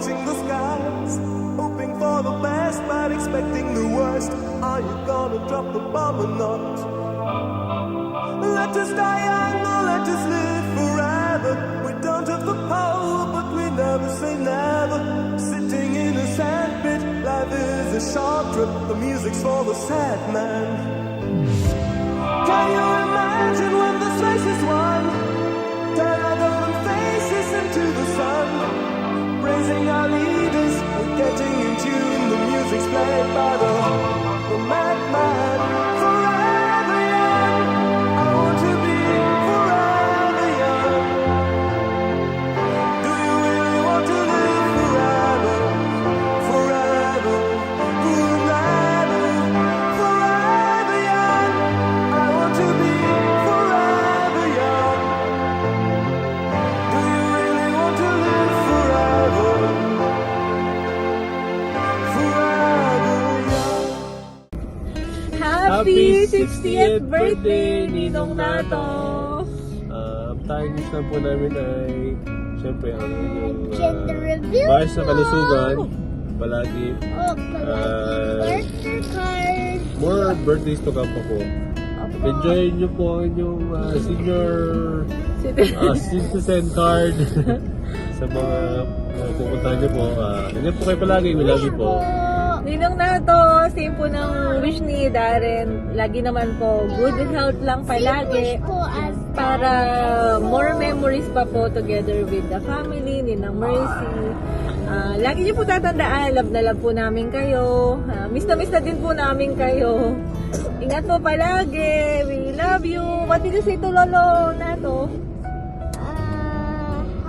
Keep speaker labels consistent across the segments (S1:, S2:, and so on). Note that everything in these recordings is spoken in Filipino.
S1: watching the skies, hoping for the best but expecting the worst. Are you gonna drop the bomb or not? Let us die young or let us live forever. We don't have the power but we never say never. Sitting in a sandpit, life is a short trip. The music's for the sad man. Can you imagine when this race is won? Turn our golden faces into the sun, praising our leaders, we're getting in tune. The music's played by the madman. Forever young, I want to be forever young. Do you really want to live forever? Forever, forever, forever young. I want to be forever young. Do you really want to live forever? Forever young.
S2: Happy 60th birthday, Ninong Nato!
S3: Ang tarnish na po namin ay syempre ang inyong
S4: Gender reveal
S3: bahas sa
S4: po.
S3: kalusugan. Palagi
S4: Oh, birthday card.
S3: more birthdays to come pa po. Enjoy nyo po ang inyong senior citizen card sa mga pupuntahan nyo po. Ganyan po kayo palagi. We love you po.
S2: Ninong Nato, same po ng wish ni Darren. Lagi naman po, good health lang palagi.
S4: Wish ko as
S2: Para more memories pa po together with the family, Ninang Mercy. Lagi niyo po tatandaan, love na love po namin kayo. Miss na din po namin kayo. Ingat po palagi. We love you. What did you say to Lolo Nato?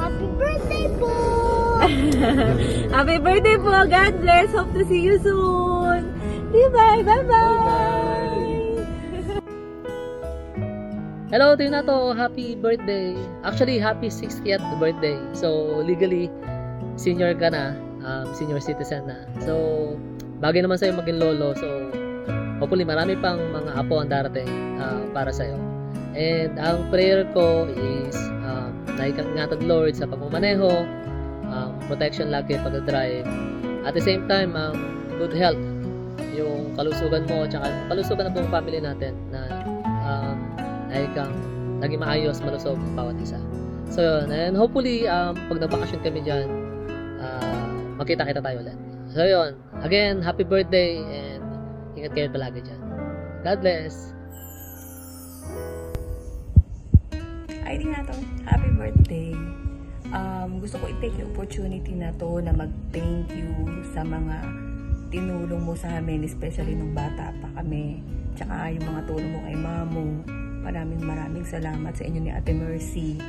S4: happy birthday po.
S2: Happy birthday po. God bless. Hope to see you soon. Bye-bye. Bye-bye.
S5: Hello, Nato. Happy birthday. Actually, happy 60th birthday. So, legally, senior ka na. Senior citizen na. So, bagay naman sa'yo maging lolo. So, hopefully, marami pang mga apo ang darating para sa'yo. And ang prayer ko is naikangatan Lord sa pagmamaneho, protection lagi pag-drive. At the same time, good health. Yung kalusugan mo, tsaka kalusugan ng buong family natin na naging maayos, malusog bawat isa. So yun, and hopefully pag nagbakasyon kami dyan, makita-kita tayo ulit. So yun, again, happy birthday and ingat kayo palagi dyan. God bless!
S6: Ay, Nato, happy birthday. Gusto ko i-take the opportunity na to na mag-thank you sa mga tinulong mo sa amin, especially nung bata pa kami. Tsaka yung mga tulong mo kay Mamo. Maraming salamat sa inyo ni Ate Mercy.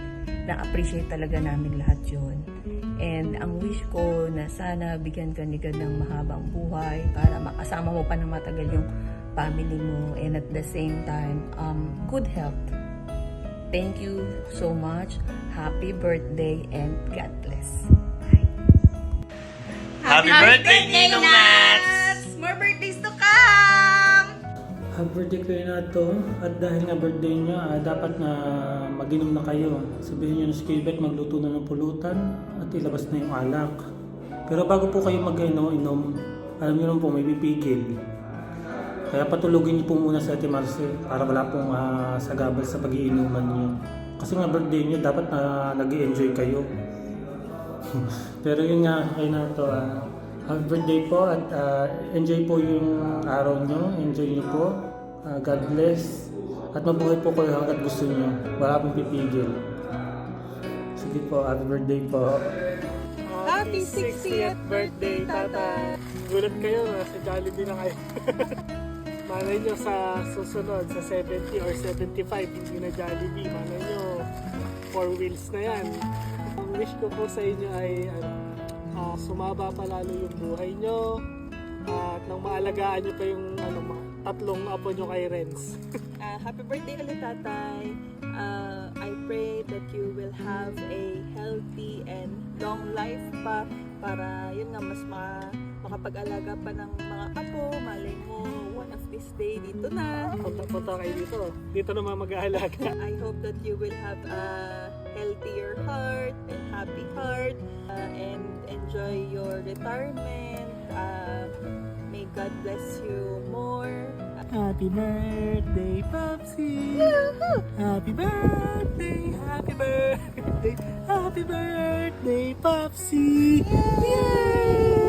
S6: Na-appreciate talaga namin lahat yun. And ang wish ko na sana bigyan ka ni God ng mahabang buhay para makasama mo pa ng matagal yung family mo. And at the same time, good health. Thank you so much. Happy birthday and God bless. Bye.
S7: Happy birthday, Ninong Nats! More birthdays to come!
S8: Happy birthday kayo na to. At dahil nga birthday nyo, dapat na mag-inom na kayo. Sabihin nyo na si Gilbert magluto na ng pulutan at ilabas na yung alak. Pero bago po kayo mag-inom, alam nyo naman po may pipigil. Kaya patulugin nyo po muna sa Ate Marcel para wala pong sagabal sa pag-iinuman nyo. Kasi nga birthday nyo, dapat na nag-i-enjoy kayo. Pero yun nga, kayo na to. Happy birthday po at enjoy po yung araw nyo. Enjoy nyo po. God bless. At mabuhay po kayo hanggat gusto nyo. Wala pong pipigil. Sige po, happy birthday po.
S2: Happy 60th birthday, Tata!
S9: Gulat kayo, sa Jollibee na kayo. Malay nyo sa susunod, sa 70 or 75, hindi na Jollibee. Malay nyo, 4 wheels na yan. Ang wish ko po sa inyo ay sumaba pa lalo yung buhay nyo at nang maalagaan nyo pa yung tatlong apo nyo kay Renz.
S6: Happy birthday ulit, Tatay. I pray that you will have a healthy and long life pa para yun nga mas makapag-alaga pa ng mga apo. Malay mo, one of this day dito na.
S9: Punta kayo dito. Dito naman mag-aalaga.
S6: I hope that you will have a
S2: healthier heart and happy heart, and enjoy your retirement. May God bless you more.
S9: Happy birthday, Popsy! Happy birthday, happy birthday, happy birthday, Popsy! Yay!